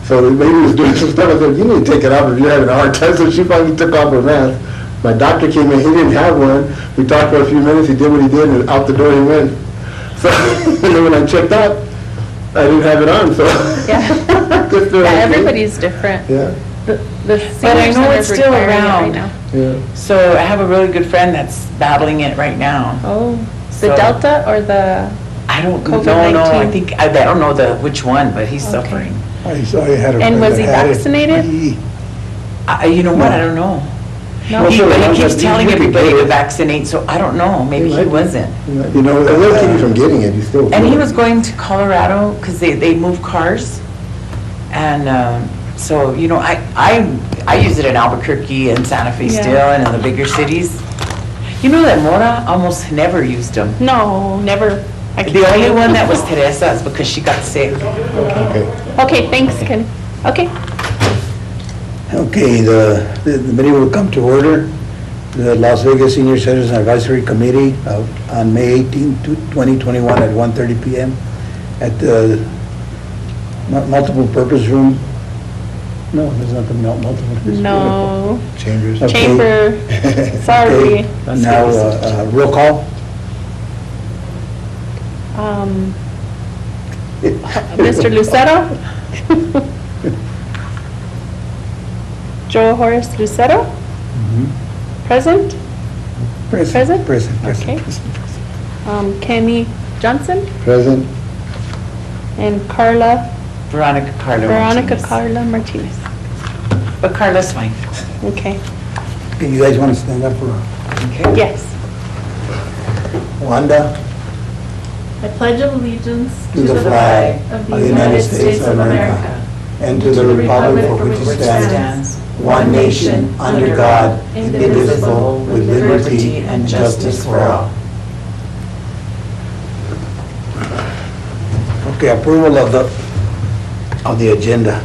So maybe he was doing some stuff. I said, you need to take it off if you're having a hard time. So she finally took off her mask. My doctor came in, he didn't have one. We talked for a few minutes, he did what he did, and out the door he went. So, and then when I checked out, I didn't have it on, so. Yeah. Just doing Yeah, it. everybody's different. Yeah, The But I senior know center's it's still requiring it around. right now. yeah. So I have a really good friend that's battling it right now. Oh, the So- Delta or the, I don't know, COVID-19. I don't know which one, but he's Okay. suffering. I saw he had a And friend was he that had it. vaccinated? You know what, I don't know. no? Well, sure. But he keeps He telling might be everybody to good. vaccinate, so I don't know, maybe He he might be. wasn't. You know, it will keep you from getting it, you still. And he was going to Colorado, because they move cars. And so, you know, I use it in Albuquerque and Santa Fe Yeah. still, and in the bigger cities. You know that Mora almost never used them. No, never. I can The tell only you. one that was Teresa's, because she got sick. Okay. Okay, thanks, Ken. Okay. Okay, the meeting will come to order. The Las Vegas Senior Citizens Advisory Committee on May 18, 2021 at 1:30 PM at the multiple purpose room. No, there's not the multiple purpose room. No, Chambers. Okay. chamber, sorry. Okay, now, roll call. Mr. Lucero? Joe Horace Lucero, Mhm. present? Present? Present. Okay. Kenny Johnson Present. and Veronica Carla Veronica Martinez. Carla Martinez. But Carla's fine. Okay, Okay, you guys want to stand up for Okay. yes. Wanda? I pledge allegiance To the flag of the United States of America and to the republic for which it stands, one nation, under God, indivisible, with liberty and justice for all. Okay, approval of the agenda.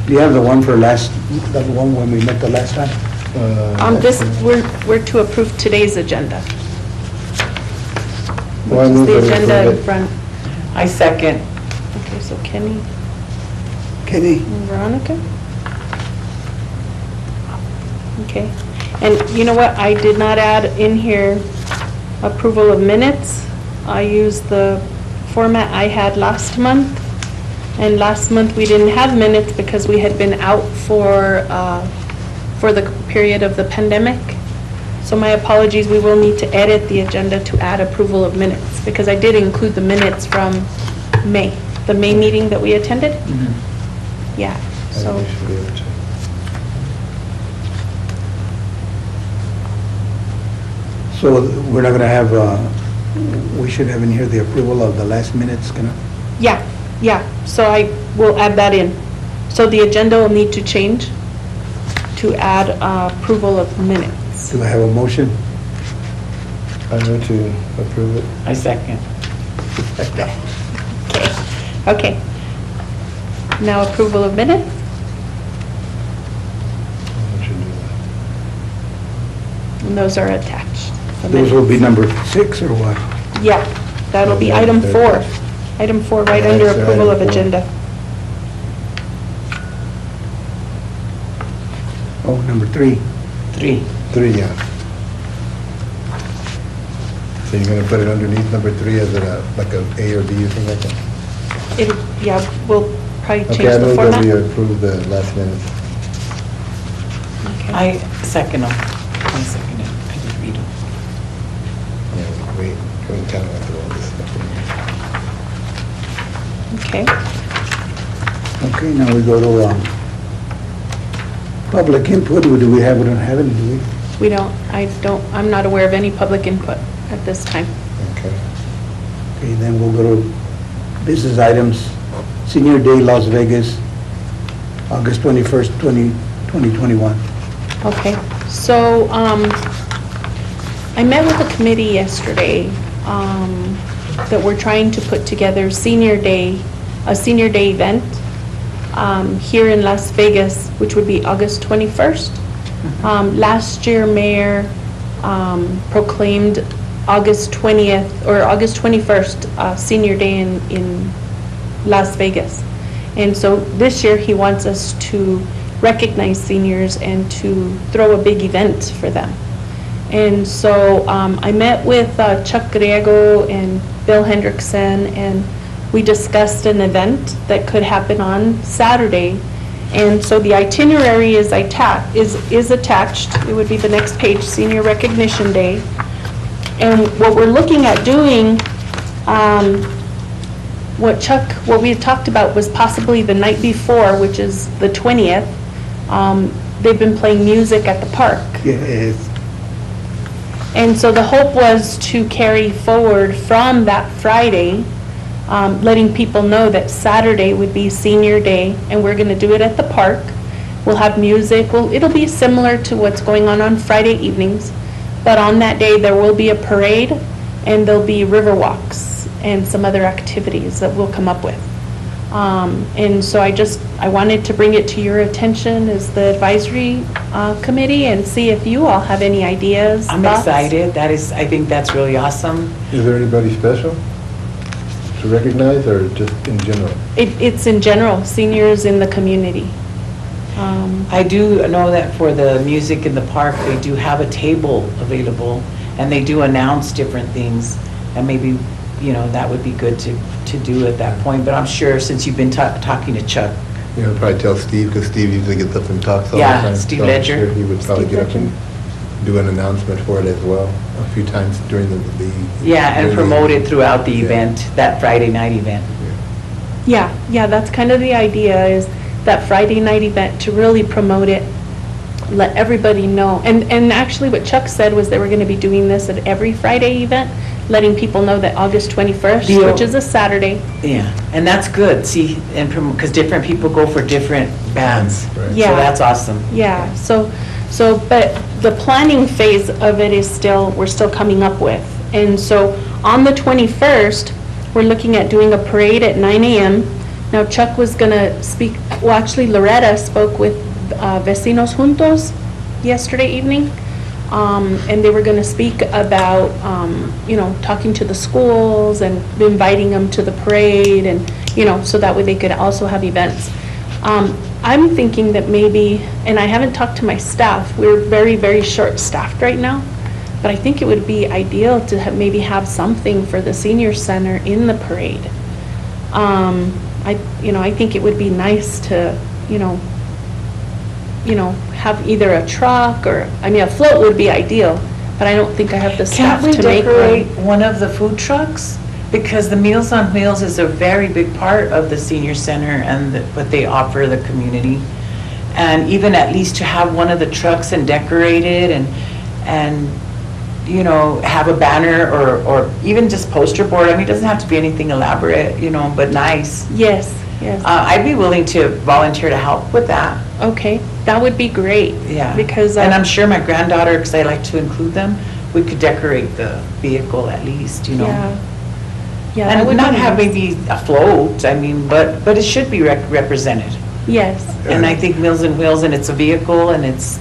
Do you have the one for the one when we met the last time? We're to approve today's agenda. Well, I Which is move the that we agenda approve in it. front. I second. Okay, so Kenny Kenny? and Veronica? Okay, and you know what, I did not add in here approval of minutes. I used the format I had last month, and last month we didn't have minutes because we had been out for the period of the pandemic. So my apologies, we will need to edit the agenda to add approval of minutes, because I did include the minutes from May, the May meeting that we attended. Yeah, I think so. we should be able to. So we're not going to have, we should have in here the approval of the last minutes, gonna? Yeah, so I will add that in. So the agenda will need to change to add approval of minutes. Do I have a motion? I move to approve it. I second. Okay. Now approval of minutes, We should do that. and those are attached. the Those will minutes. be number 6 or what? Yeah, that'll be Yeah, item they're 4. attached. Item 4, right Yeah, under it's approval of item 4. agenda. Oh, number 3. 3. 3, yeah. So you're gonna put it underneath number 3 as like a A or B or something like that? Yeah, we'll probably Okay, change I the move that we format. approve the last minutes. Okay. I second them. I second it. I did read them. Yeah, we kind of went through all this stuff. Okay, Okay, now we go to public input. Do we have, we don't have any, do we? I'm not aware of any public input at this time. Okay. Okay, then we'll go to business items. Senior Day, Las Vegas, August 21st, 2021. Okay, so, I met with a committee yesterday, that we're trying to put together a senior day event, here in Las Vegas, which would be August 21st. Last year, Mayor proclaimed August 20th, or August 21st, Senior Day in Las Vegas. And so this year, he wants us to recognize seniors and to throw a big event for them. And so I met with Chuck Griego and Bill Hendrickson, and we discussed an event that could happen on Saturday. And so the itinerary is attached. It would be the next page, Senior Recognition Day. And what we're looking at doing, what we had talked about was possibly the night before, which is the 20th. They've been playing music at the park. Yes. And so the hope was to carry forward from that Friday, letting people know that Saturday would be Senior Day, and we're going to do it at the park. We'll have music. It'll be similar to what's going on Friday evenings, but on that day there will be a parade, and there'll be river walks and some other activities that we'll come up with. And so I wanted to bring it to your attention as the advisory committee and see if you all have any ideas, I'm thoughts. excited. I think that's really awesome. Is there anybody special to recognize, or just in general? It's in general, seniors in the community. I do know that for the music in the park, they do have a table available, and they do announce different things, and maybe, that would be good to do at that point, but I'm sure since you've been talking to Chuck. Probably tell Steve, because Steve usually gets up and talks all the Yeah, time. Steve so I'm Ledger. sure he would probably Steve get up and do an announcement for it as well, a few times during the. Yeah, and during promote it throughout the Yeah. event, that Friday night event. Yeah, that's kind of the idea, is that Friday night event to really promote it, let everybody know. And actually what Chuck said was they were going to be doing this at every Friday event, letting people know that August 21st, Deal. which is a Saturday. Yeah, and that's good, see, and because different people go for different bands. Right. So Yeah. that's awesome. Yeah, but the planning phase of it is we're still coming up with. And so on the 21st, we're looking at doing a parade at 9 a.m. Now Chuck was going to speak, well, actually Loretta spoke with Vecinos Juntos yesterday evening. And they were going to speak about, talking to the schools and inviting them to the parade, and, so that way they could also have events. I'm thinking that maybe, and I haven't talked to my staff, we're very, very short-staffed right now, but I think it would be ideal to maybe have something for the senior center in the parade. I think it would be nice to, have either a truck or, a float would be ideal, but I don't think I have the staff Can't we to make decorate one. one of the food trucks? Because the Meals on Wheels is a very big part of the senior center and what they offer the community. And even at least to have one of the trucks and decorate it and have a banner or even just poster board. It doesn't have to be anything elaborate, but nice. Yes. I'd be willing to volunteer to help with that. Okay, that would be great. Yeah. Because. And I'm sure my granddaughter, because I like to include them, we could decorate the vehicle at least, Yeah. Yeah, that And would not be have nice. maybe a float, but it should be represented. Yes. And I think Meals on Wheels, and it's a vehicle, and it's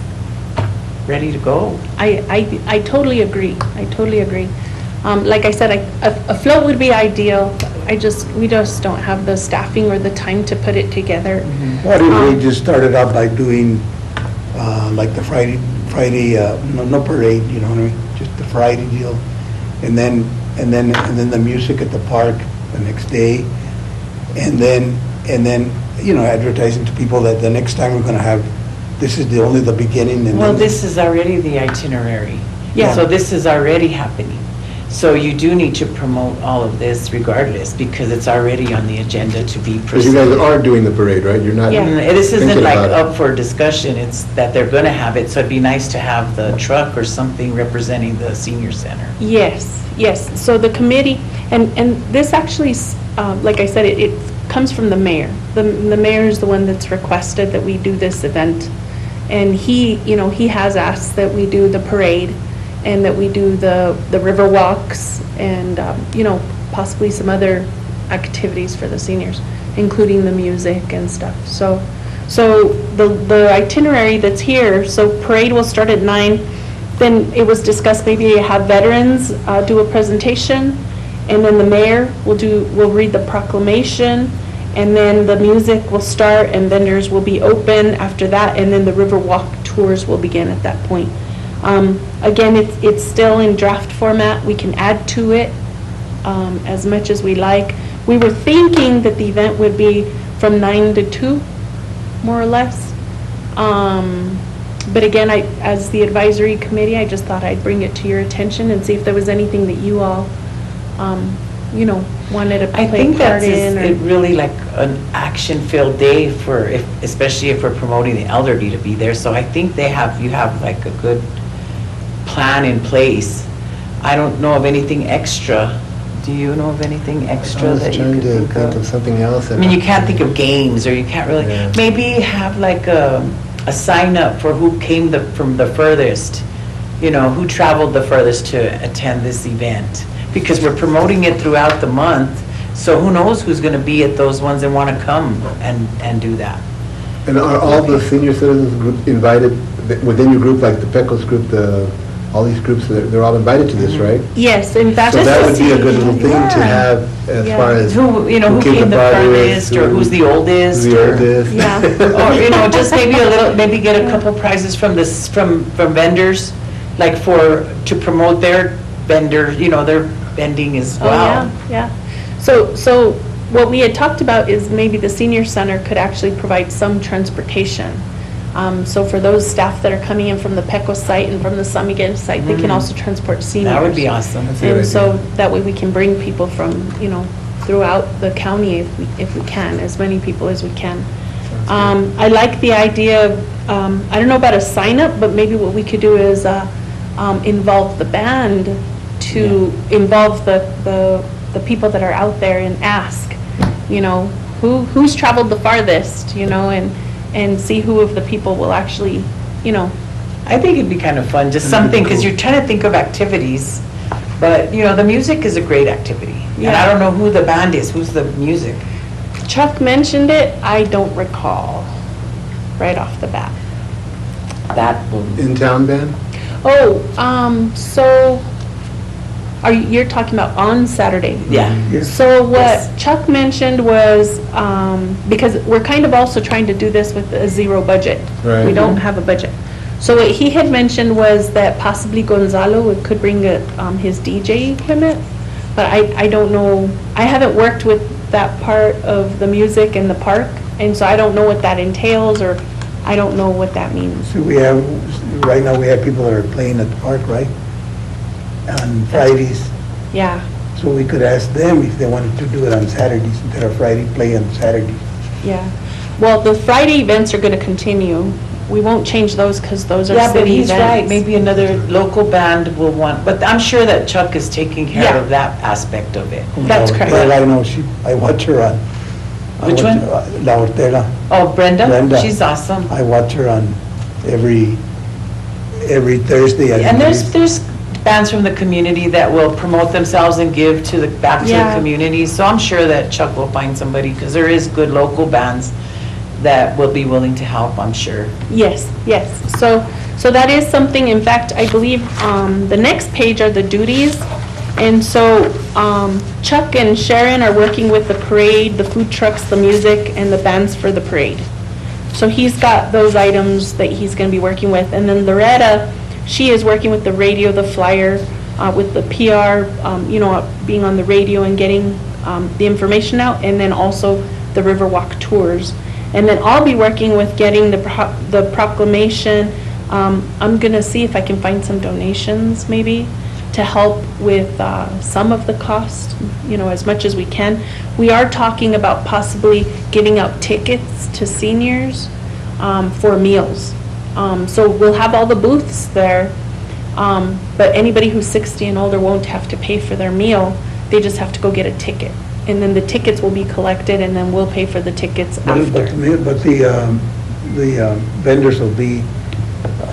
ready to go. I totally agree. Like I said, a float would be ideal. We just don't have the staffing or the time to put it together. What if we just started out by doing, like the Friday, no parade, you know what I mean? Just the Friday deal, and then the music at the park the next day, and then advertising to people that the next time we're gonna have, this is only the beginning, and Well, then- this is already the itinerary. Yeah. So this is already happening. So you do need to promote all of this regardless, because it's already on the agenda to be Because you guys proceeded. are doing the parade, right? You're not. Yeah. This isn't Thinking like about it. up for discussion, it's that they're gonna have it, so it'd be nice to have the truck or something representing the senior center. Yes. So the committee, and this actually, like I said, it comes from the mayor. The mayor is the one that's requested that we do this event. And he has asked that we do the parade and that we do the river walks and, possibly some other activities for the seniors, including the music and stuff. So So the itinerary that's here, so parade will start at 9, then it was discussed maybe have veterans do a presentation, and then the mayor will read the proclamation, and then the music will start and vendors will be open after that, and then the Riverwalk tours will begin at that point. Again, it's still in draft format. We can add to it as much as we like. We were thinking that the event would be from 9 to 2, more or less. But again, as the advisory committee, I just thought I'd bring it to your attention and see if there was anything that you all, wanted to I play think a part that's in. it really like an action-filled day especially if we're promoting the elderly to be there. So I think you have like a good plan in place. I don't know of anything extra. Do you know of anything I extra was that you trying could to think think of something else. I mean, you can't think of games, or you can't really, Yeah. maybe have like a sign up for who came from the furthest, who traveled the furthest to attend this event. Because we're promoting it throughout the month, so who knows who's going to be at those ones and want to come and do that. And are all the senior citizens group invited within your group, like the Pecos group, all these groups, they're all invited to this, right? Yes, in fact. So that would be a good little thing to Yeah. have as Yeah. far as. Who came the farthest, or who's the oldest. The or- oldest. Yeah. Or, just maybe get a couple prizes from vendors, like to promote their vendor, their vending as Oh, well. yeah. So what we had talked about is maybe the senior center could actually provide some transportation. So for those staff that are coming in from the Pecos site and from the San Miguel site, they can also transport seniors. That would be awesome. a good And so idea. that way we can bring people from, throughout the county if we can, as many people as we can. I like the idea of, I don't know about a sign up, but maybe what we could do is involve the band to involve the people that are out there and ask, who's traveled the farthest, and see who of the people will actually, I think it'd be kind of fun, just something, because you're trying to think of activities, but, the music is a great activity. And I Yeah. don't know who the band is, who's the music? Chuck mentioned it, I don't recall right off the bat. That will, In-town band? Oh, so you're talking about on Saturday? yeah. So what Yes. Chuck mentioned was, because we're kind of also trying to do this with a zero budget. Right. We don't have a budget. So what he had mentioned was that possibly Gonzalo could bring his DJ equipment, but I don't know, I haven't worked with that part of the music in the park, and so I don't know what that entails, or I don't know what that means. So right now we have people that are playing at the park, right? On Fridays. Yeah, So we could ask them if they wanted to do it on Saturdays instead of Friday, play on Saturday. yeah. Well, the Friday events are going to continue. We won't change those because those are Yeah, but city he's events. right, maybe another local band will want, but I'm sure that Chuck is taking care Yeah. of that aspect of it. That's La correct. Hortera, I know, I watch her on. Which one? La Hortera. Oh, Brenda? Brenda. She's awesome. I watch her on every Thursday. I And believe. there's bands from the community that will promote themselves and give back to the Yeah. community, so I'm sure that Chuck will find somebody, because there is good local bands that will be willing to help, I'm sure. Yes, yes. So that is something, in fact, I believe the next page are the duties. And so Chuck and Sharon are working with the parade, the food trucks, the music, and the bands for the parade. So he's got those items that he's going to be working with. And then Loretta, she is working with the radio, the flyer, with the PR, being on the radio and getting the information out, and then also the Riverwalk tours. And then I'll be working with getting the proclamation. I'm going to see if I can find some donations maybe to help with some of the cost, as much as we can. We are talking about possibly giving out tickets to seniors for meals. So we'll have all the booths there, but anybody who's 60 and older won't have to pay for their meal. They just have to go get a ticket. And then the tickets will be collected, and then we'll pay for the tickets after. But the vendors will be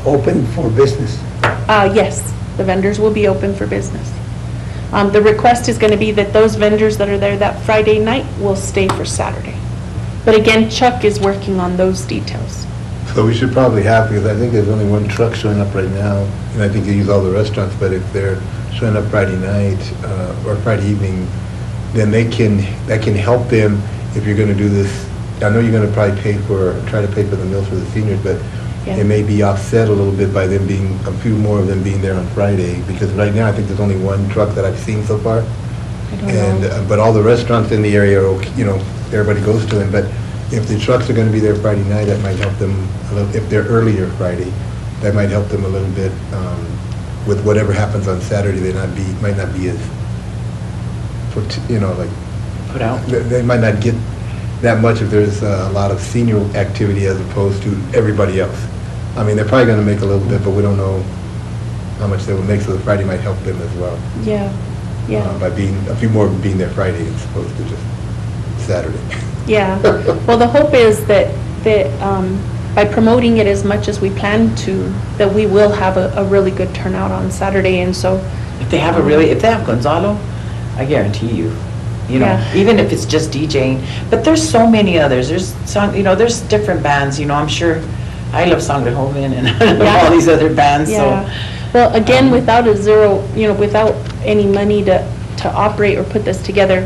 open for business. Yes, the vendors will be open for business. The request is going to be that those vendors that are there that Friday night will stay for Saturday. But again, Chuck is working on those details. So we should probably have, because I think there's only one truck showing up right now, and I think they use all the restaurants, but if they're showing up Friday night or Friday evening, then that can help them if you're going to do this. I know you're going to probably try to pay for the meals for the seniors, but Yeah. it may be offset a little bit by them being, a few more of them being there on Friday, because right now I think there's only one truck that I've seen so far. I don't And, know. but all the restaurants in the area are, everybody goes to them, but if the trucks are gonna be there Friday night, that might help them a little, if they're earlier Friday, that might help them a little bit, with whatever happens on Saturday, might not be as, like, Put out. they might not get that much if there's a lot of senior activity as opposed to everybody else. I mean, they're probably gonna make a little bit, but we don't know how much they will make, so the Friday might help them as well. Yeah, yeah. By a few more being there Friday as opposed to just Saturday. Yeah, well, the hope is that by promoting it as much as we plan to, that we will have a really good turnout on Saturday, and so, If they have Gonzalo, I guarantee you, Yeah. even if it's just DJing, but there's so many others, there's different bands, I'm sure, I love Sangrehoven and Yeah. all these other bands, so. yeah. Well, again, without without any money to operate or put this together,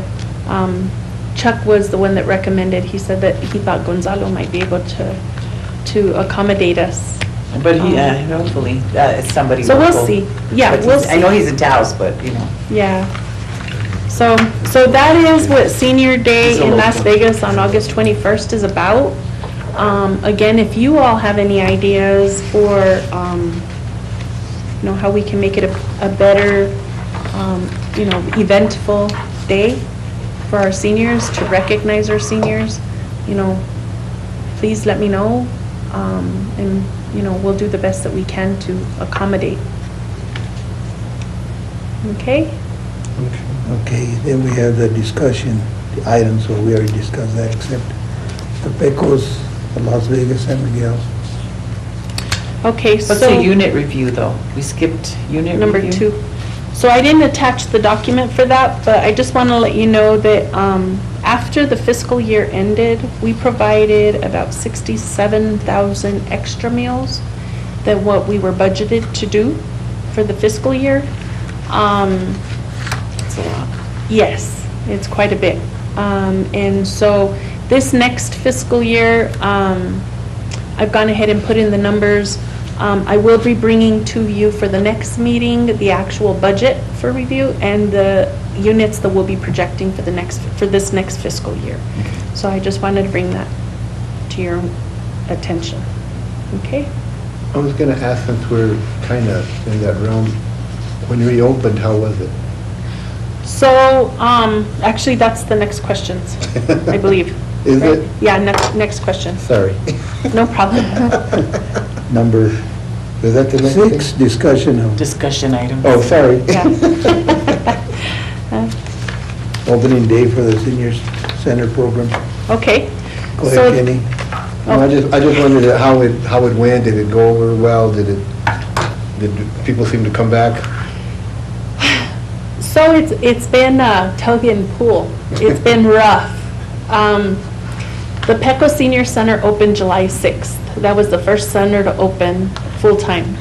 Chuck was the one that recommended, he said that he thought Gonzalo might be able to accommodate us. But hopefully, it's somebody So we'll local. see. Yeah, But we'll I know see. he's in Taos, but, Yeah. So that is what Senior Day He's a in Las local. Vegas on August 21st is about. Again, if you all have any ideas for, how we can make it a better, eventful day for our seniors, to recognize our seniors, please let me know. And, we'll do the best that we can to accommodate. Okay? Okay, then we have the discussion, the items, so we already discussed that, except the Pecos, the Las Vegas, San Miguel. Okay, what's the so, unit review, though? We skipped unit number review? 2. So I didn't attach the document for that, but I just want to let you know that after the fiscal year ended, we provided about 67,000 extra meals than what we were budgeted to do for the fiscal year. That's a lot. Yes, it's quite a bit. And so this next fiscal year, I've gone ahead and put in the numbers. I will be bringing to you for the next meeting the actual budget for review and the units that we'll be projecting for this next fiscal year. So I just wanted to bring that to your attention. Okay? I was gonna ask, since we're kind of in that realm, when you reopened, how was it? So, actually, that's the next questions, I believe. Is Right? it? Yeah, next question. Sorry. No problem. Number Is that the next thing? 6, discussion of Discussion items. Oh, sorry. Yeah. opening day for the seniors center program. Okay. Go So- ahead, Kenny. No, I just wondered how it went. Did it go over well? Did people seem to come back? So it's been a tug and pull. It's been rough. The Peco Senior Center opened July 6th. That was the first center to open full-time.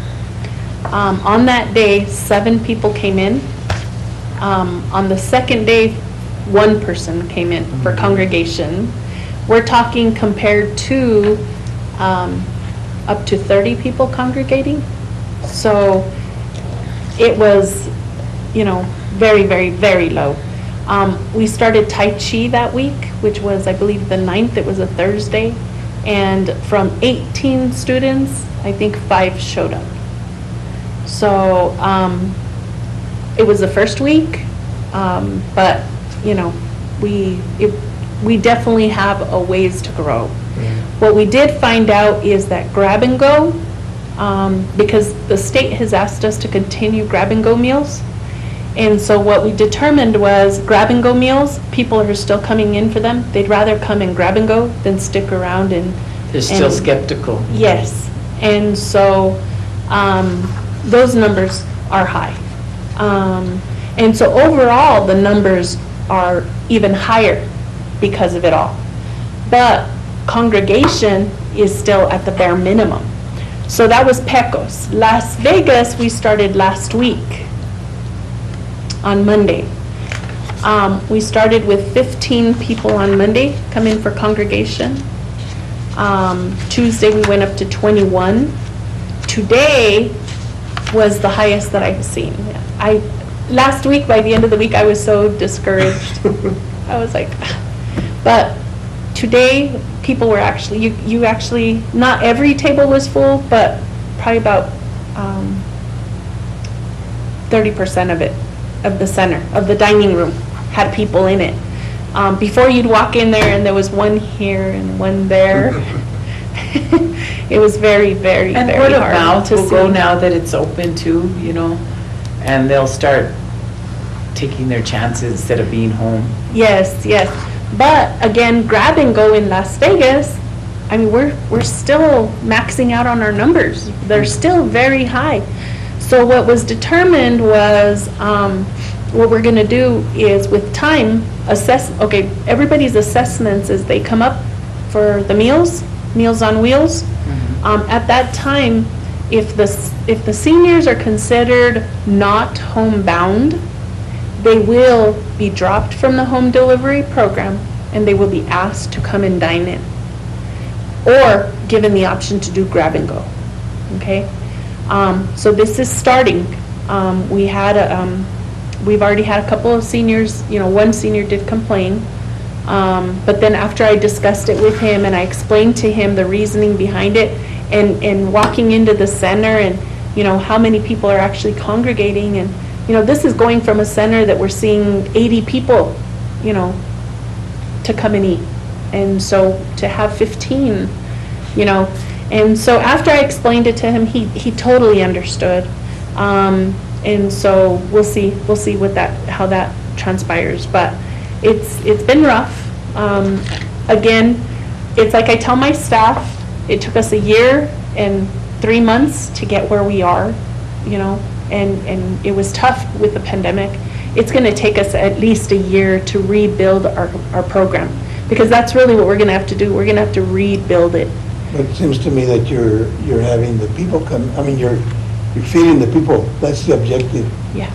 On that day, 7 people came in. On the second day, 1 person came in for congregation. We're talking compared to up to 30 people congregating. So it was, very, very, very low. We started Tai Chi that week, which was, I believe, the 9th. It was a Thursday. And from 18 students, I think 5 showed up. So it was the first week, but, we definitely have a ways to grow. What we did find out is that grab and go, because the state has asked us to continue grab and go meals. And so what we determined was grab and go meals, people are still coming in for them. They'd rather come and grab and go than stick around and. They're still and- skeptical. Yes. And so those numbers are high. And so overall, the numbers are even higher because of it all. but congregation is still at the bare minimum. So that was Pecos. Las Vegas, we started last week on Monday. We started with 15 people on Monday come in for congregation. Tuesday, we went up to 21. Today was the highest that I've seen. Last week, by the end of the week, I was so discouraged. I was like, but today, people were actually, you actually, not every table was full, but probably about 30% of it, of the center, of the dining room, had people in it. Before you'd walk in there and there was one here and one there. It was very, very, And very word of hard mouth to will go see. now that it's open too, you know, and they'll start taking their chances instead of being home. Yes, yes. But again, grab and go in Las Vegas, I mean, we're still maxing out on our numbers. They're still very high. So what was determined was, what we're gonna do is with time, everybody's assessments as they come up for the Meals on Wheels. At that time, if the seniors are considered not homebound, they will be dropped from the home delivery program and they will be asked to come and dine in, or given the option to do grab and go, okay? So this is starting. We've already had a couple of seniors, one senior did complain, but then after I discussed it with him and I explained to him the reasoning behind it, and walking into the center and, how many people are actually congregating, and, this is going from a center that we're seeing 80 people, to come and eat. And so to have 15, and so after I explained it to him, he totally understood. And so we'll see how that transpires. But it's been rough. Again, it's like I tell my staff, it took us a year and 3 months to get where we are, and it was tough with the pandemic. It's going to take us at least a year to rebuild our program, because that's really what we're going to have to do. We're going to have to rebuild it. But it seems to me that you're having the people come, you're feeding the people. That's the objective. Yeah.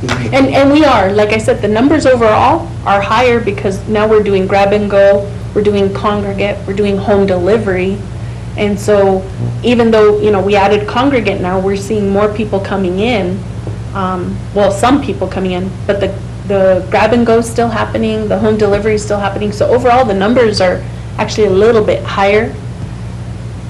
isn't it? And we are, like I said, the numbers overall are higher because now we're doing grab and go, we're doing congregate, we're doing home delivery. And so even though, we added congregate now, we're seeing more people coming in. Some people coming in, but the grab and go is still happening, the home delivery is still happening. So overall, the numbers are actually a little bit higher.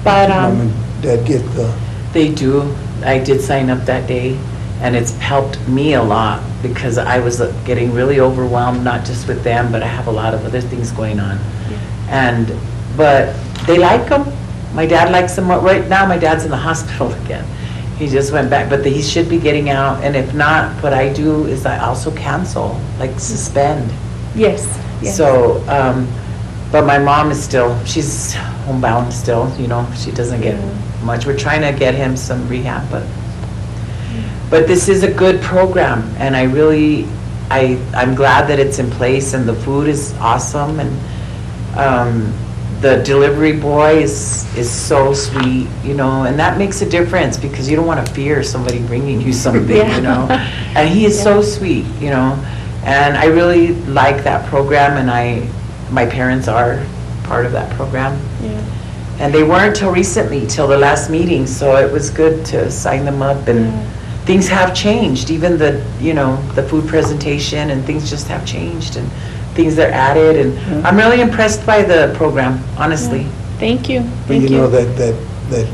But, Mom and Dad get the, They do. I did sign up that day, and it's helped me a lot because I was getting really overwhelmed, not just with them, but I have a lot of other things going on. But they like them. My dad likes them. Right now, my dad's in the hospital again. He just went back, but he should be getting out. And if not, what I do is I also cancel, like suspend. yes, yes. So, but my mom is still, she's homebound still, she doesn't get much. We're trying to get him some rehab, but this is a good program, and I'm glad that it's in place, and the food is awesome, and the delivery boy is so sweet, and that makes a difference because you don't want to fear somebody bringing you something, and he is so sweet, and I really like that program, and my parents are part of that program. Yeah. And they weren't till recently, till the last meeting, so it was good to sign them up, and things have changed, even the food presentation and things just have changed, and things are added, and I'm really impressed by the program, honestly. Thank you, but thank you. that.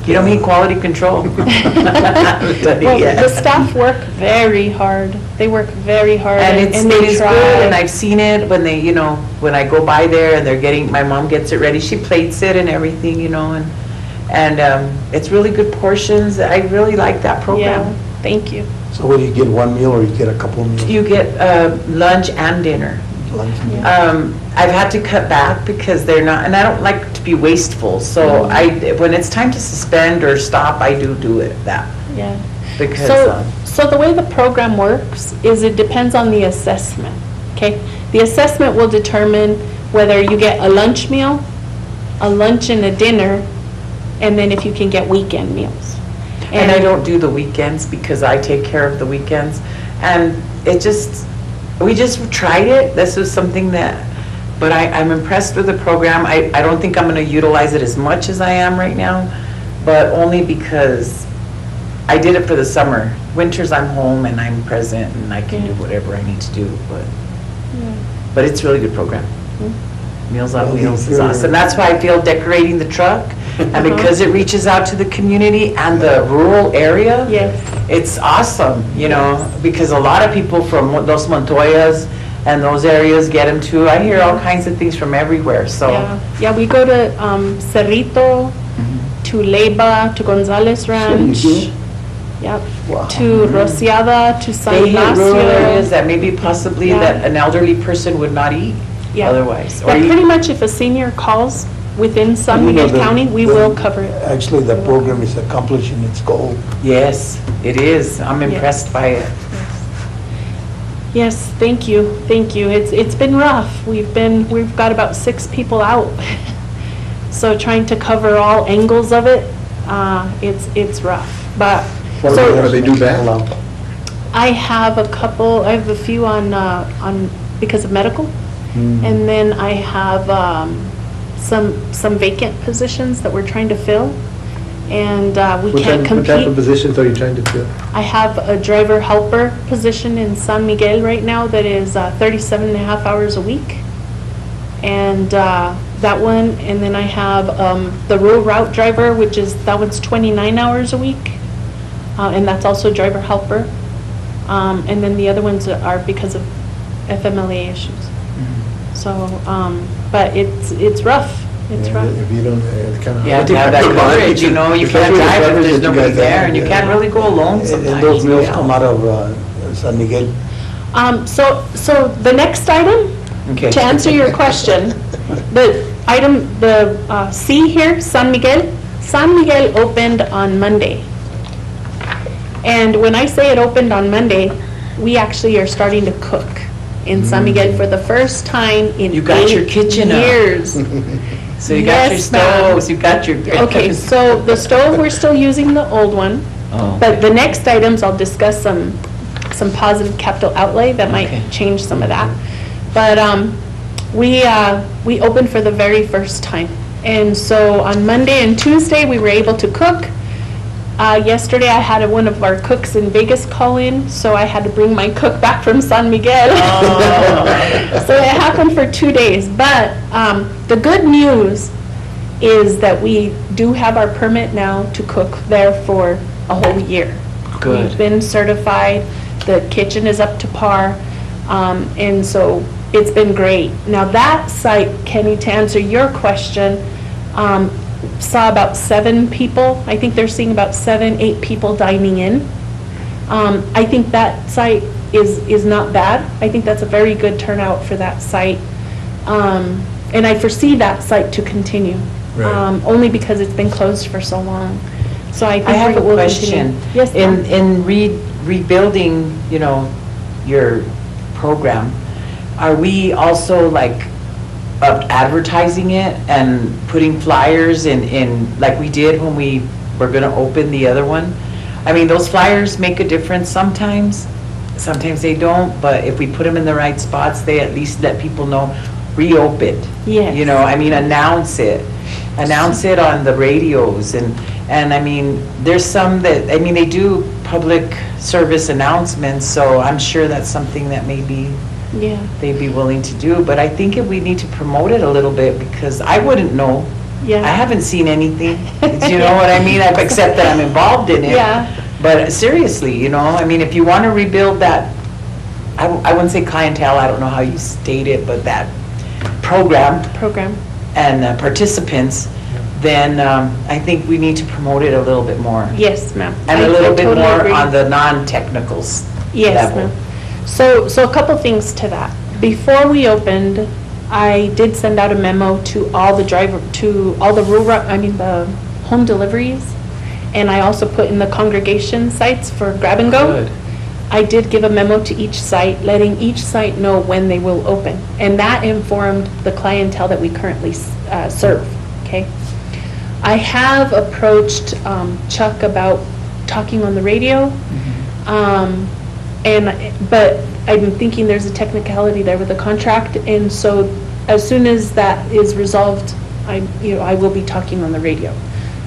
You don't need quality control. Well, the staff work very hard. They work very hard, And and it they is try. good, and I've seen it when they, when I go by there and my mom gets it ready, she plates it and everything, and it's really good portions. I really like that Yeah, program. thank you. So what, do you get one meal or you get a couple meals? You get lunch and dinner. Lunch and dinner? I've had to cut back because they're not, and I don't like to be wasteful, so when it's time to suspend or stop, I do it that, Yeah. because, So the way the program works is it depends on the assessment, okay? The assessment will determine whether you get a lunch meal a lunch and a dinner, and then if you can get weekend meals. And I don't do the weekends because I take care of the weekends. And we just tried it. This was something that, but I'm impressed with the program. I don't think I'm going to utilize it as much as I am right now, but only because I did it for the summer. Winters I'm home and I'm present and I can do whatever I need to do, but it's a really good program. Meals on Wheels is awesome. That's why I feel decorating the truck, and because it reaches out to the community and the rural area. Yes. It's awesome, because a lot of people from Los Montoyas and those areas get them too. I hear all kinds of things from everywhere, so. Yeah, we go to Cerrito, to Leyva, to Gonzales Ranch. Yep. Wow. To Rociada, to San They hit rural areas Ignacio. that maybe possibly Yeah. that an elderly person would not eat Yeah. otherwise. Or But eat- pretty much if a senior calls within San Miguel County, we will cover it. Actually, the program is accomplishing its goal. Yes, it is. I'm impressed by it. Yes, thank you, thank you. It's been rough. We've got about 6 people out. So trying to cover all angles of it, it's rough. But, What do they do bad? I have a few on, because of medical. And then I have some vacant positions that we're trying to fill. And we can't What type of compete. positions are you trying to fill? I have a driver helper position in San Miguel right now that is 37 and a half hours a week. And that one, and then I have the rural route driver, that one's 29 hours a week. And that's also driver helper. And then the other ones are because of FMLA issues. So, but it's rough. It's Yeah, rough. If you don't, it's kind of. You have to have that coverage, you can't drive if there's nobody there, and you can't really go alone And sometimes. those meals come out of San Miguel. So the next item, Okay. to answer your question, the C here, San Miguel opened on Monday. And when I say it opened on Monday, we actually are starting to cook in San Miguel for the first time in You got your 8 kitchen up. years. So you got your Yes, ma'am. stoves, you got your. Okay, so the stove, we're still using the old one. Oh, But the next items, I'll discuss some positive capital outlay that Okay. might change some of that. But we opened for the very first time. And so on Monday and Tuesday, we were able to cook. Yesterday, I had one of our cooks in Vegas call in, so I had to bring my cook back from San Miguel. So it happened for 2 days. But the good news is that we do have our permit now to cook there for a whole year. Good. We've been certified, the kitchen is up to par, and so it's been great. Now that site, Kenny, to answer your question, saw about 7 people. I think they're seeing about 7, 8 people dining in. I think that site is not bad. I think that's a very good turnout for that site. And I foresee that site to continue. Right. Only because it's been closed for so long. So I think I have we a will question. continue. Yes, ma'am. In rebuilding, your program, are we also like advertising it and putting flyers in, like we did when we were gonna open the other one? I mean, those flyers make a difference sometimes they don't, but if we put them in the right spots, they at least let people know, reopened. Yes. Announce it on the radios, and I mean, there's some that, they do public service announcements, so I'm sure that's something that maybe Yeah. they'd be willing to do, but I think we need to promote it a little bit, because I wouldn't know. Yeah. I haven't seen anything, do you know what I mean? Except that I'm involved in it. Yeah. But seriously, if you want to rebuild that, I wouldn't say clientele, I don't know how you state it, but that program Program. and participants, then I think we need to promote it a little bit more. Yes, ma'am. And a I little bit totally more agree. on the non-technicals Yes, level. ma'am. So a couple things to that. Before we opened, I did send out a memo to all the the home deliveries, and I also put in the congregation sites for grab and go. Good. I did give a memo to each site, letting each site know when they will open, and that informed the clientele that we currently serve, Okay. I have approached Chuck about talking on the radio, but I'm thinking there's a technicality there with the contract, and so as soon as that is resolved, I will be talking on the radio.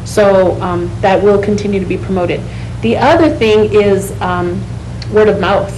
So that will continue to be promoted. The other thing is word of mouth.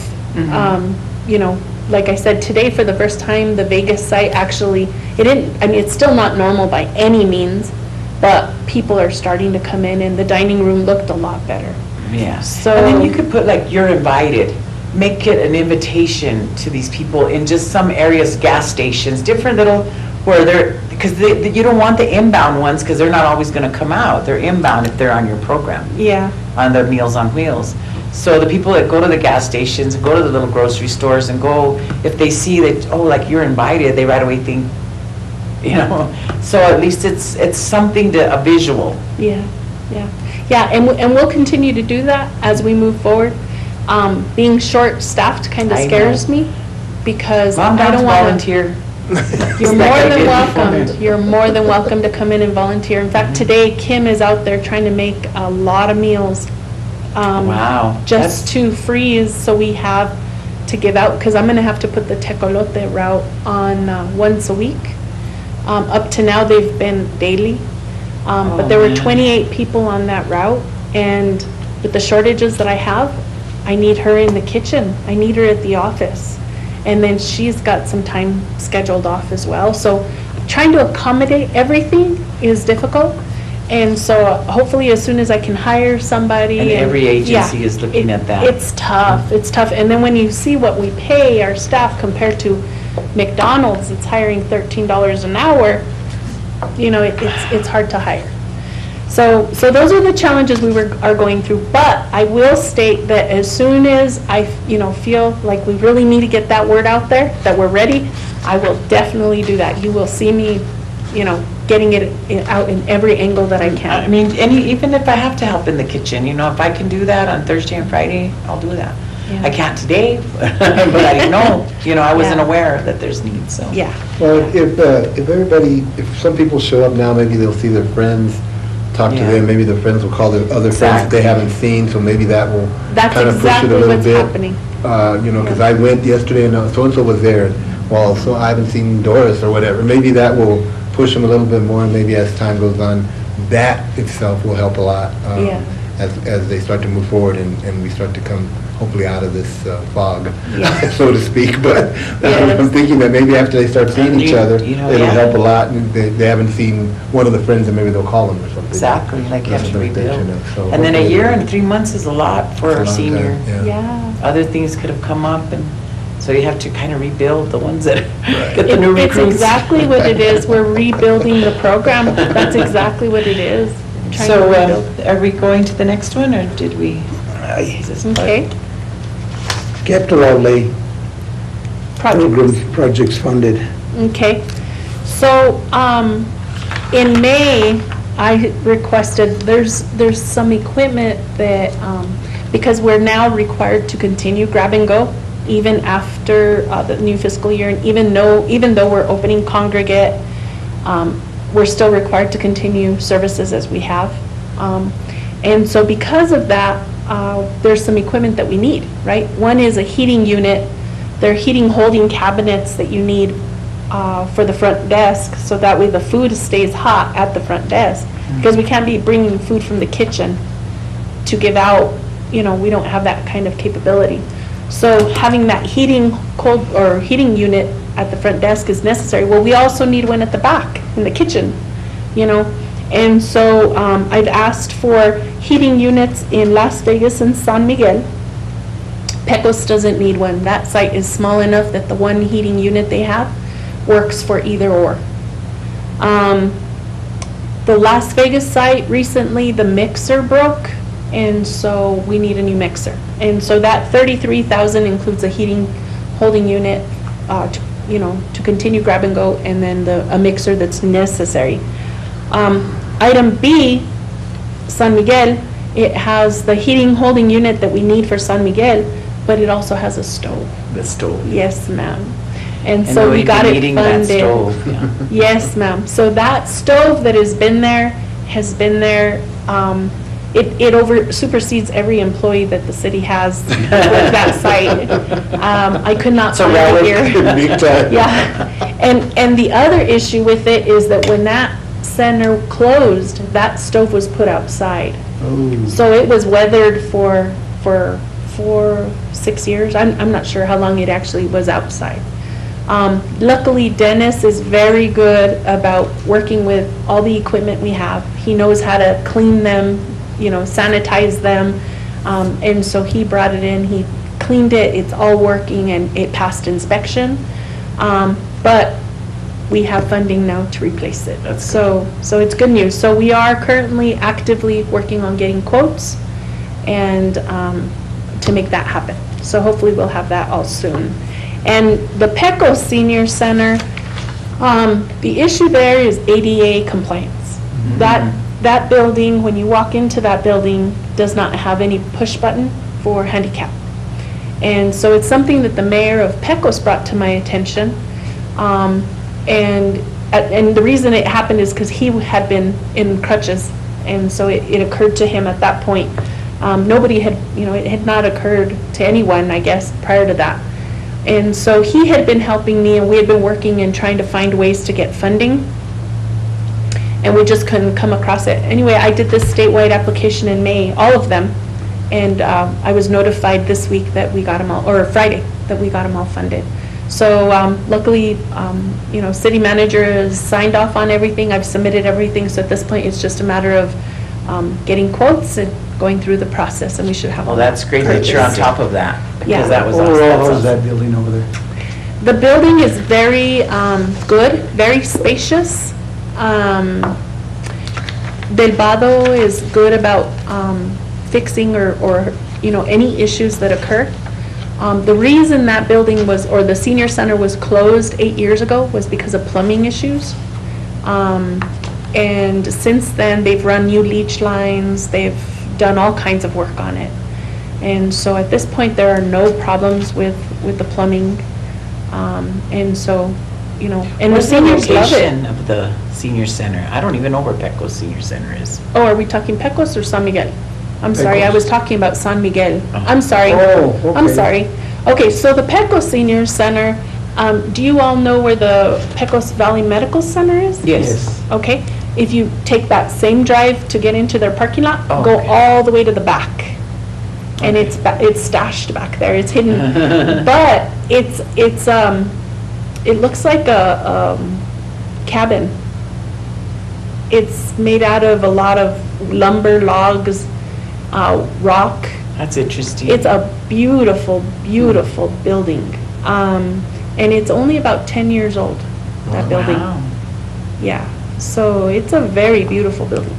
Like I said, today for the first time, the Vegas site actually, it's still not normal by any means, but people are starting to come in, and the dining room looked a lot better. Yeah. So- And then you could put like, you're invited. Make it an invitation to these people in just some areas, gas stations, different little, where they're, because you don't want the inbound ones, because they're not always going to come out. They're inbound if they're on your program, Yeah, on the Meals on Wheels. So the people that go to the gas stations, go to the little grocery stores and go, if they see that, oh, like you're invited, they right away think, so at least it's something a visual. yeah, and we'll continue to do that as we move forward. Being short-staffed kind of I scares know. me, because Mom, I down to don't want to. volunteer. You're Like more I than did welcomed. before. You're more than welcome to come in and volunteer. In fact, today Kim is out there trying to make a lot of meals. Wow. Just to freeze, so we have to give out, because I'm going to have to put the tecolote route on once a week. Up to now, they've been daily. But there were man. 28 people on that route, and with the shortages that I have, I need her in the kitchen. I need her at the office. And then she's got some time scheduled off as well. So trying to accommodate everything is difficult. And so hopefully as soon as I can hire somebody. And every agency yeah, is looking at that. It's tough, it's tough. And then when you see what we pay our staff compared to McDonald's, it's hiring $13 an hour, it's hard to hire. So those are the challenges are going through. But I will state that as soon as I, feel like we really need to get that word out there, that we're ready, I will definitely do that. You will see me, getting it out in every angle that I can. I mean, even if I have to help in the kitchen, if I can do that on Thursday and Friday, I'll do that. Yeah. I can't today, but I didn't know, I wasn't Yeah. aware that there's needs, so. Yeah, Well, if some people show up now, maybe they'll see their friends, talk to Yeah. them, maybe their friends will call their other friends that they Exactly. haven't seen, so maybe that will that's kind of push it exactly a little what's bit. happening. Because I went yesterday and so-and-so was there, well, so I haven't seen Doris or whatever. Maybe that will push them a little bit more, and maybe as time goes on, that itself will help a lot. Yeah. As they start to move forward and we start to come hopefully out of this fog, Yeah. so to speak. But Yes. I'm thinking that maybe after they start seeing each other, Yeah. it'll help a lot. And they haven't seen one of the friends, and maybe they'll call them or something. Exactly, like you have to Something like that, rebuild. so And then a hopefully- year and 3 months is a lot for It's a our long senior. time, Yeah. Other things could have come up, and so you have to kind of rebuild the ones that Right. get the new It's recruits. exactly what it is. We're rebuilding the program. That's exactly what it is. Trying to So, rebuild. are we going to the next one, or did we? is this part? Okay. Capital outlay, Project. programs, projects funded. Okay. So, in May, I requested, there's some equipment that, because we're now required to continue grab and go, even after the new fiscal year, and even though we're opening congregate, we're still required to continue services as we have. And so because of that, there's some equipment that we need, right? One is a heating unit. They're heating holding cabinets that you need for the front desk, so that way the food stays hot at the front desk. Because we can't be bringing food from the kitchen to give out, we don't have that kind of capability. So having that heating unit at the front desk is necessary. Well, we also need one at the back in the kitchen, And so I've asked for heating units in Las Vegas and San Miguel. Pecos doesn't need one. That site is small enough that the one heating unit they have works for either or. The Las Vegas site, recently the mixer broke, and so we need a new mixer. And so that $33,000 includes a heating holding unit, to continue grab and go, and then a mixer that's necessary. Item B, San Miguel, it has the heating holding unit that we need for San Miguel, but it also has a stove. The stove. Yes, ma'am. And And so we we've got been it needing that funded. stove, yeah. Yes, ma'am. So that stove that has been there, it over supersedes every employee that the city has with that site. I could not It's a find it relic. here. Big time. Yeah, and the other issue with it is that when that center closed, that stove was put outside. Oh. So it was weathered for 6 years. I'm not sure how long it actually was outside. Luckily, Dennis is very good about working with all the equipment we have. He knows how to clean them, sanitize them. And so he brought it in, he cleaned it, it's all working, and it passed inspection. But we have funding now to replace it. That's So it's good news. So we are currently actively working on getting quotes and to make that happen. So hopefully we'll have that all soon. And the Pecos Senior Center, the issue there is ADA compliance. That building, when you walk into that building, does not have any push button for handicap. And so it's something that the mayor of Pecos brought to my attention. And the reason it happened is because he had been in crutches. And so it occurred to him at that point. Nobody had, it had not occurred to anyone, I guess, prior to that. And so he had been helping me, and we had been working and trying to find ways to get funding. And we just couldn't come across it. Anyway, I did this statewide application in May, all of them. And I was notified this week that we got them all, or Friday, that we got them all funded. So luckily, city manager has signed off on everything. I've submitted everything. So at this point, it's just a matter of getting quotes and going through the process, and we should have all Well, that. that's great that you're on top of that, Yeah. because that was Overall, that's how's awesome. that building over there? The building is very good, very spacious. Delvado is good about fixing or any issues that occur. The reason that building was, or the senior center was closed 8 years ago was because of plumbing issues. And since then, they've run new leach lines, they've done all kinds of work on it. And so at this point, there are no problems with the plumbing. And so, and the Where's the seniors love location it. of the senior center? I don't even know where Pecos Senior Center is. Oh, are we talking Pecos or San Miguel? I'm sorry, I Pecos. was talking about San Miguel. Oh. I'm sorry. Oh, I'm okay. sorry. Okay, so the Pecos Senior Center, do you all know where the Pecos Valley Medical Center is? Yes. Okay, if you take that same drive to get into their parking lot, Oh, go okay. all the way to the back. And Okay. it's stashed back there, it's hidden. But it looks like a cabin. It's made out of a lot of lumber, logs, rock. That's interesting. It's a beautiful, beautiful building. And it's only about 10 years old, that building. Wow. Yeah, so it's a very beautiful building.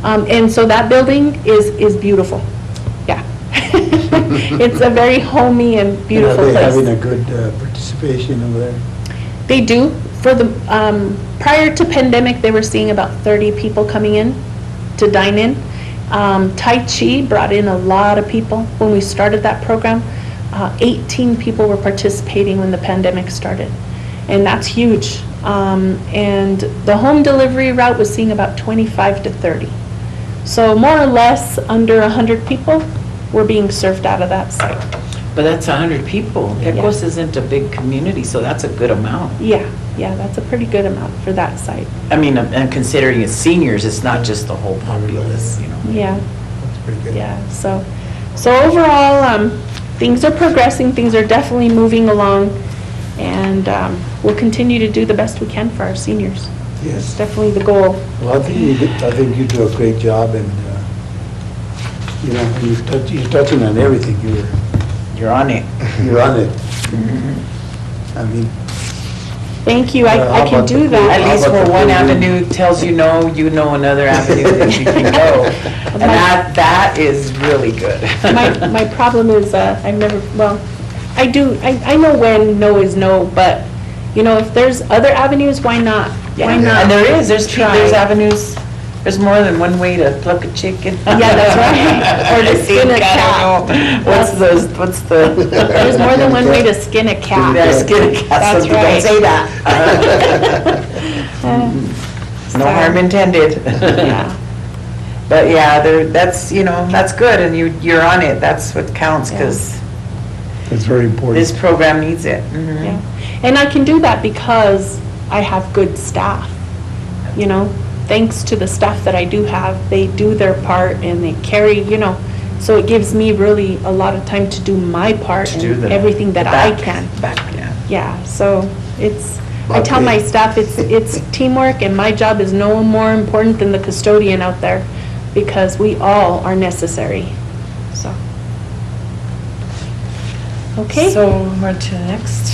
And so that building is beautiful, yeah. It's a very homey and beautiful Are they having a place. good participation over there? They do, for the, prior to pandemic, they were seeing about 30 people coming in to dine in. Tai Chi brought in a lot of people when we started that program. 18 people were participating when the pandemic started, and that's huge. And the home delivery route was seeing about 25 to 30. So more or less, under 100 people were being served out of that site. But that's 100 people. Pecos isn't a big community, so that's a good amount. Yeah, that's a pretty good amount for that site. I mean, and considering it's seniors, it's not just the whole populace, Yeah. That's pretty good. Yeah, so overall, things are progressing, things are definitely moving along, and we'll continue to do the best we can for our seniors. It's Yes. definitely the goal. Well, I think you do a great job, and, you're touching on everything. You're on it. You're on it. I mean, Thank you, I How can about do the At that. How least about where the one building? avenue tells you no, you know another avenue that you can go. And that is really good. My problem is, I've never, well, I know when no is no, but, if there's other avenues, why not? Yeah, Why not? and there's try? avenues There's more than one way to pluck a chicken. Yeah, that's right. Or to I skin a think, I cat. don't know. What's the? There's more than one way to skin a cat. Yeah, skin a cat, That's so don't right. say that. No harm intended. Yeah. But yeah, that's, that's good, and you're on it, that's what counts, because That's very important. this program needs it. Mhm. Yeah. And I can do that because I have good staff, thanks to the staff that I do have, they do their part and they carry, so it gives me really a lot of time to do my part To do and the- everything that the I back- can. yeah. Yeah, so I tell Okay. my staff, it's teamwork, and my job is no more important than the custodian out there, because we all are necessary, so. Okay? So, we're to the next.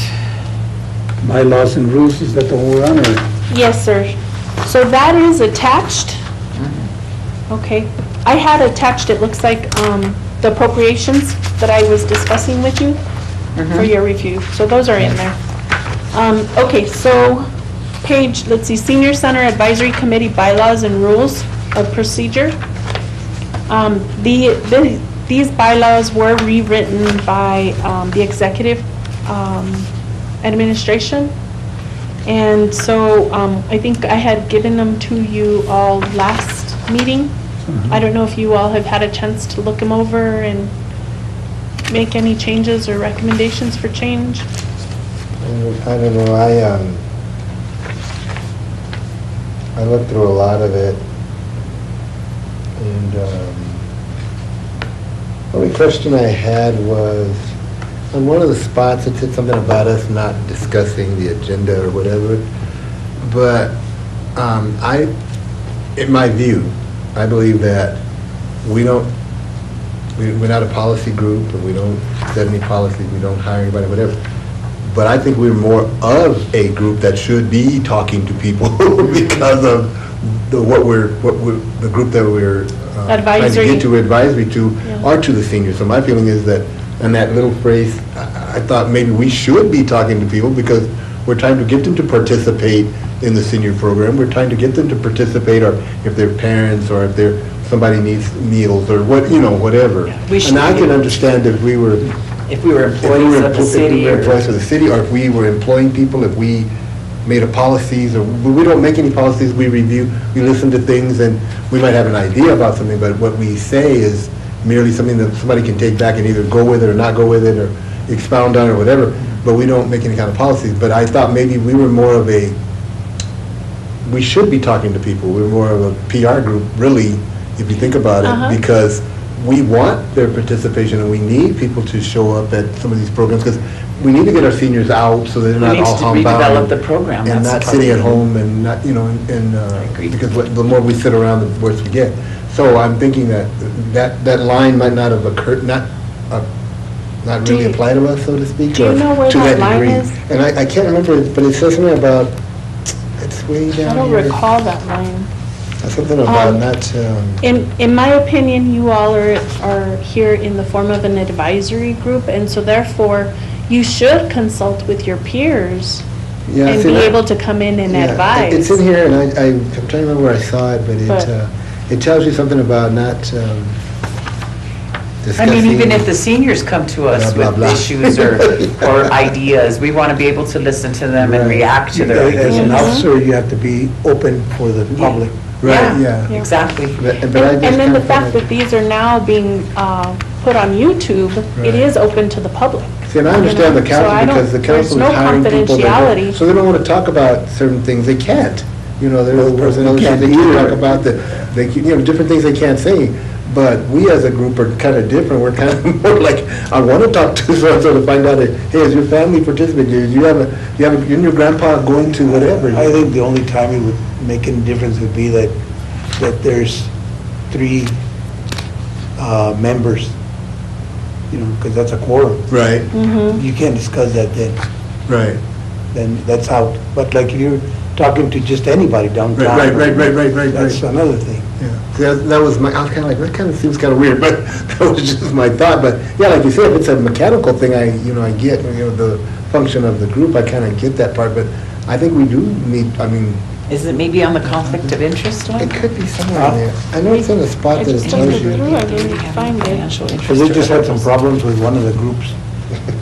Bylaws and rules, is that the one we're on, or? Yes, sir. So that is attached. Okay. I had attached, it looks like, the appropriations that I was discussing with you for your review. So those are in there. Okay, so let's see, Senior Center Advisory Committee Bylaws and Rules of Procedure. These bylaws were rewritten by the executive administration. And so I think I had given them to you all last meeting. I don't know if you all have had a chance to look them over and make any changes or recommendations for change. I don't know, I looked through a lot of it, and the only question I had was, on one of the spots, it said something about us not discussing the agenda or whatever, but in my view, I believe that we're not a policy group, and we don't set any policies, we don't hire anybody, whatever. But I think we're more of a group that should be talking to people because of the group that we're trying to Advisory. get to, advisory to, Yeah. are to the seniors. So my feeling is that, and that little phrase, I thought maybe we should be talking to people because we're trying to get them to participate in the senior program. We're trying to get them to participate, or if they're parents, or if somebody needs meals, or whatever. We should And I be can able to- understand if we were If we were employees of the If we city were or... employees of the city, or if we were employing people, if we made a policies, or we don't make any policies, we review, we listen to things, and we might have an idea about something, but what we say is merely something that somebody can take back and either go with it or not go with it, or expound on it, or whatever, but we don't make any kind of policies. But I thought maybe we were more of we should be talking to people. We're more of a PR group, really, if you think about Uh-huh. it, because we want their participation, and we need people to show up at some of these programs, because we need to get our seniors out so they're We not need all to homebound. redevelop the program, And that's not part sitting of at it. home and not, agree. because the more we sit around, the worse we get. So I'm thinking that line might not have occurred, not Do really you- apply to us, so to speak. do you or know where to that line degree. is? And I can't remember, but it says something about, it's way down I don't here. recall that line. Something about Um, not, In my opinion, you all are here in the form of an advisory group, and so therefore, you should consult with your peers yeah. and see, be that- able to come in and yeah, advise. It's in here, and I'm trying to remember where I saw it, but But- it tells you something about not I discussing. mean, even if the seniors come to us Blah, blah, with blah. issues or ideas, we want to be able to listen to them and Right. react to their As an ideas. officer, you have to be open for the public. Right, yeah. Yeah. Exactly. But I And just and then kinda the fact felt that these are now being put on YouTube, Right. it is open to the public. See, and I understand the You know, so I council, don't- because the council there's is no hiring people. that don't- confidentiality. So they don't want to talk about certain things, they can't. There's Well, personnel they issues can't they can't either. talk about, different things they can't say. But we as a group are kind of different, we're kind of more like, I want to talk to so-and-so to find out, hey, is your family participating? You have your grandpa going to whatever? I think the only time it would make any difference would be that there's 3 members, because that's a quorum. Right, You can't discuss that right. then that's out. But like if you're talking to just anybody downtown. Right. That's another thing. Yeah, see, that was I was kind of like, that kind of seems kind of weird, but that was just my thought. But yeah, like you said, if it's a mechanical thing, I get, the function of the group, I kind of get that part. But I think we do need, Is it maybe on the conflict of interest one? It could be somewhere in there. I know it's in a spot I that it just tells looked you. through, I didn't find it. Financial interest Because they or just had some purpose. problems with one of the groups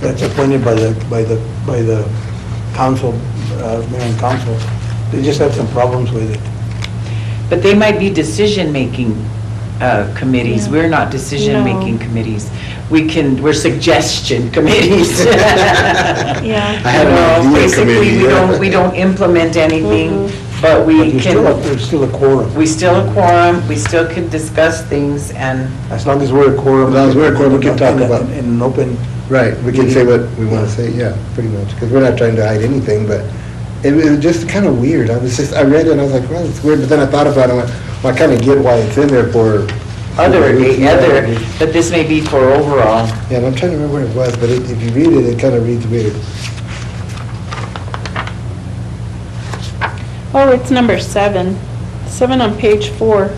that's appointed by the council, mayor and council. They just had some problems with it. But they might be decision-making committees. Yeah. We're not decision-making No. committees. We're suggestion committees. Yeah. I had an No, idea basically, committee, yeah. we don't implement anything, Mhm. but But we there's still a quorum. we still a quorum, we still can discuss things, and As long as we're a quorum. As long as we're a quorum, we can talk in a- about- In an open, Right, we can say what we want to say, yeah, pretty much, because we're not trying to hide anything, but it was just kind of weird. I read it and I was like, well, it's weird, but then I thought about it and went, well, I kind of get why it's in there for. other, but this may be for overall. Yeah, and I'm trying to remember where it was, but if you read it, it kind of reads weird. Oh, it's number 7. 7 on page 4.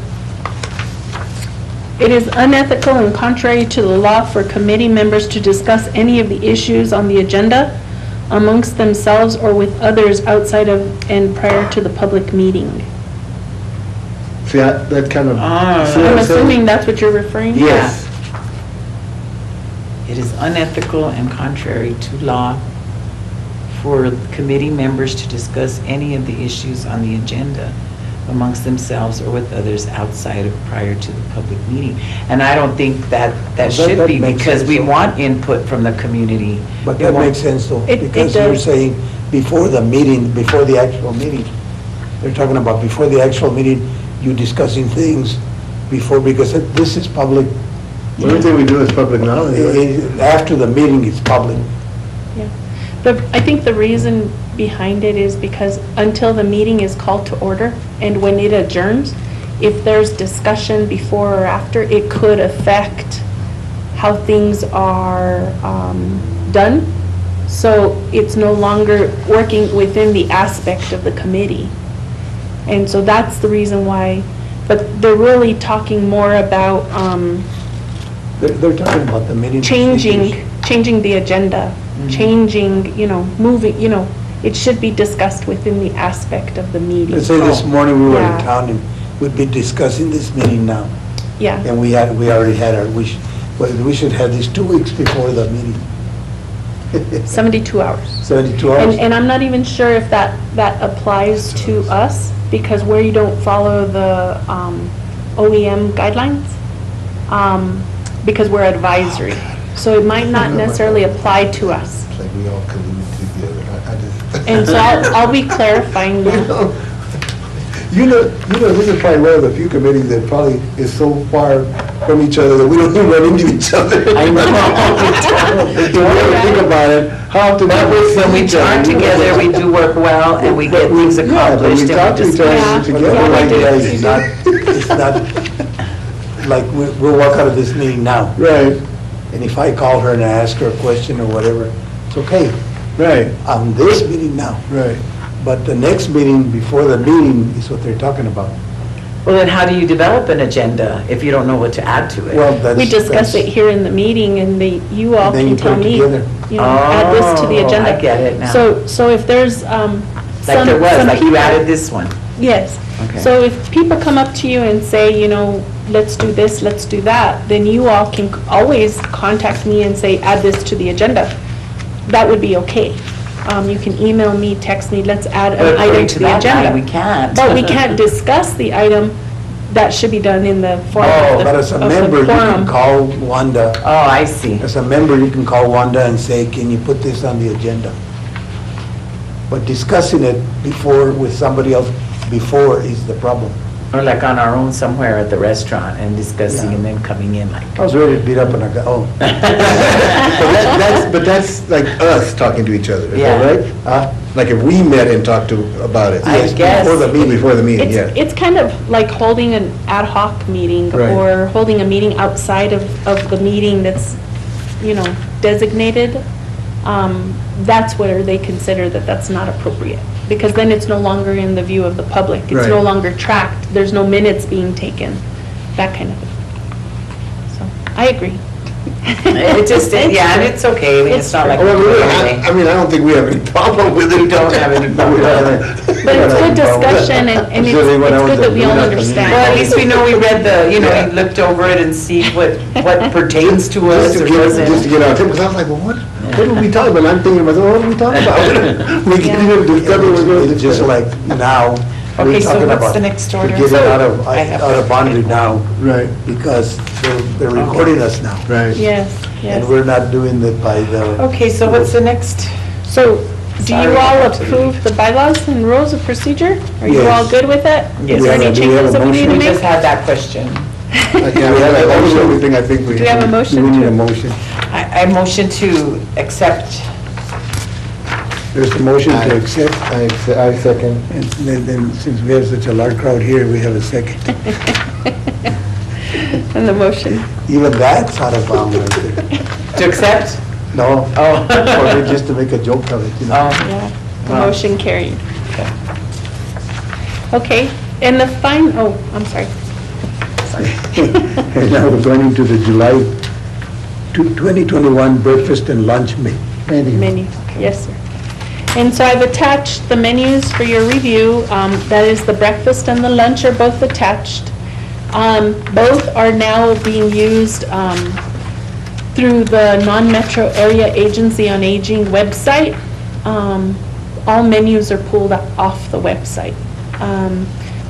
It is unethical and contrary to the law for committee members to discuss any of the issues on the agenda amongst themselves or with others outside of and prior to the public meeting. See, that kind of. Ah. see what I'm I'm saying? assuming that's what you're referring to? Yes. It is unethical and contrary to law for committee members to discuss any of the issues on the agenda amongst themselves or with others outside of prior to the public meeting. And I don't think that Well, should that be, makes because sense, we though. want input from the community. but We that want- makes sense though. It Because you're does. saying before the meeting, before the actual meeting. They're talking about before the actual meeting, you discussing things before, because this is public. Everything we do is public knowledge. right? After the meeting, it's public. Yeah. I think the reason behind it is because until the meeting is called to order and when it adjourns, if there's discussion before or after, it could affect how things are done. So it's no longer working within the aspect of the committee. And so that's the reason why, but they're really talking more about They're talking about the meeting. changing the agenda, changing, moving, it should be discussed within the aspect of the meeting. Let's say this morning we were in Yeah. town and we'd be discussing this meeting now. Yeah, And we already had we should have this 2 weeks before the meeting. 72 hours. 72 hours? And I'm not even sure if that applies to us, because where you don't follow the OEM guidelines, because we're advisory. So it might not necessarily apply to us. It's like we all collude together. I just. And so I'll be clarifying that. You know, this is probably one of the few committees that probably is so far from each other that we don't even run into each other. I know. If you really think about it, how often do But we see when we each other? are together, we do work well, and we get things Yeah, but accomplished. we and talk to each other Yeah. together. Yeah, we like do. that. It's not like we'll walk out of this meeting now. Right, And if I call her and I ask her a question or whatever, it's okay. right, On this meeting now. right. But the next meeting, before the meeting, is what they're talking about. Well, then how do you develop an agenda if you don't know what to add to it? Well, that's. We discuss it here in the meeting, and you all Then can you tell put it me, together. add this to the Oh, agenda. I get it now. So if there's some Like there was, some like you people- added this one. Yes. Okay. So if people come up to you and say, let's do this, let's do that, then you all can always contact me and say, add this to the agenda. That would be okay. You can email me, text me, let's add But an according item to to the that agenda. line, we can't. But we can't discuss the item. That should be done in the form Oh, of the But as a of the member, you can quorum. call Wanda. Oh, I see. As a member, you can call Wanda and say, can you put this on the agenda? But discussing it before with somebody else before is the problem. Or like on our own somewhere at the restaurant and discussing Yeah. and then coming in like. I was ready to beat up on a guy, oh. But that's like us talking to each other, is Yeah. that right? Like if we met and talked about it. I Yes, guess. Before the meeting. Before the meeting, yeah. It's kind of like holding an ad hoc meeting Right. or holding a meeting outside of the meeting that's, designated. That's where they consider that that's not appropriate. Because then it's no longer in the view of the public. It's no Right. longer tracked. There's no minutes being taken, that kind of thing. So, I agree. It just, yeah, and it's okay. I mean, it's not like. Oh, well, really, I mean, I don't think we have any problem with it. We don't have any problem with But it's good discussion, and it's good that we all understand. Well, at least we know we read the, you know, we looked over it and see what pertains to us Just or to doesn't. get on tape, because I was like, well, what are we talking about? And I'm thinking, to myself, what are we talking about? We Yeah. can't even discuss it, we're going to It's just like now, Okay, we're so talking what's about the next order? to get it So- out of boundary now, Right, because they're recording us now. right. Yes, And yes. we're not doing it by the, Okay, so what's the next? So, do you Sorry. all approve the bylaws and rules of procedure? Are you Yes. all good with it? Yes. Is there any Do we have changes a that we need motion? to We just make? had that question. I can't, that was the only thing I think we. Do we have a motion we need to? a motion. I motion to accept. There's a motion to accept, I second. and then since we have such a large crowd here, we have a second. And the motion? Even that's out of bounds right there. To accept? No, Oh. or just to make a joke of it, you know. Oh, Yeah, the Wow. motion carried. okay. Okay, and the oh, I'm sorry. And now we're going into the July 2021 breakfast and lunch Menu, yes, sir. And so I've attached the menus for your review. That is, the breakfast and the lunch are both attached. Both are now being used through the Non-Metro Area Agency on Aging website. All menus are pulled off the website.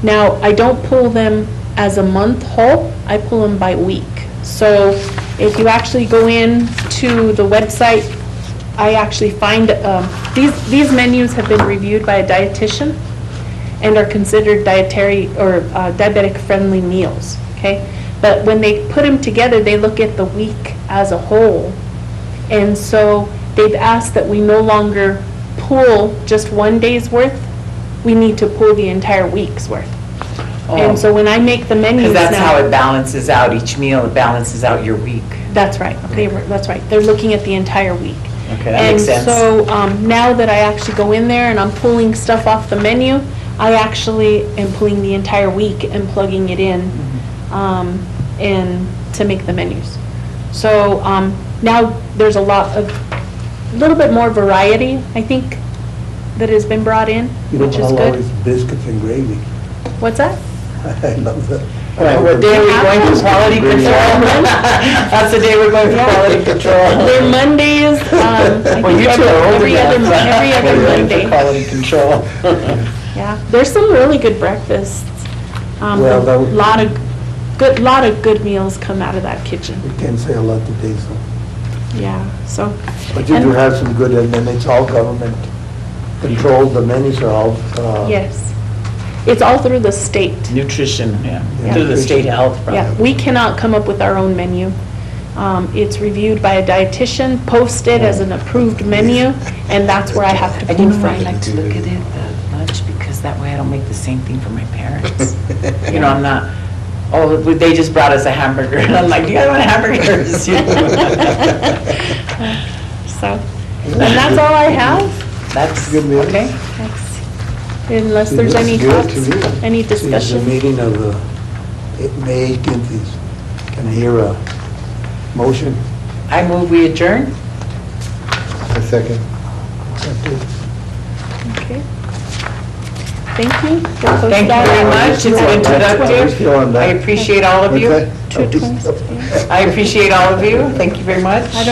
Now, I don't pull them as a month whole, I pull them by week. So if you actually go in to the website, I actually find, these menus have been reviewed by a dietitian and are considered dietary or diabetic-friendly meals, okay? But when they put them together, they look at the week as a whole. And so they've asked that we no longer pull just one day's worth, we need to pull the entire week's worth. And so when I make the menus Because now. that's how it balances out, each meal, it balances out your week. That's right, that's right. They're looking at the entire week. Okay, that makes sense. And so now that I actually go in there and I'm pulling stuff off the menu, I actually am pulling the entire week and plugging it in and to make the menus. So now there's a little bit more variety, I think, that has been brought in, which is I'll good. always biscuits and gravy. What's that? I love that. What day are we going for quality control? That's the day we're going for quality control. They're Mondays, I Well, think you two are over every other that. Monday. For quality control. Yeah, there's some really good breakfasts. Well, that would- lot of good meals come out of that kitchen. We can't say a lot today, so. Yeah, so. But you do and- have some good, and then it's all government controlled, the menus are all. Yes. It's all through the state. Nutrition, yeah, Yeah. through the state health. Yeah, we cannot come up with our own menu. It's reviewed by a dietitian, posted as an approved menu, and that's where I have to And you pull know, I from. like to look at it, the lunch, because that way I don't make the same thing for my parents. You know, I'm not, oh, they just brought us a hamburger, and I'm like, do you guys want hamburgers? You know? So, and that's all I have. That's, Good meal. okay. That's- Unless there's Looks any good to thoughts, me. any Since discussion. the meeting of May 18th is, can I hear a motion? I move we adjourn. A second. Okay. Thank you. Thank you very much, it's been productive. on I that. appreciate all of you. Okay. 2:26. I appreciate all of you, thank you very much.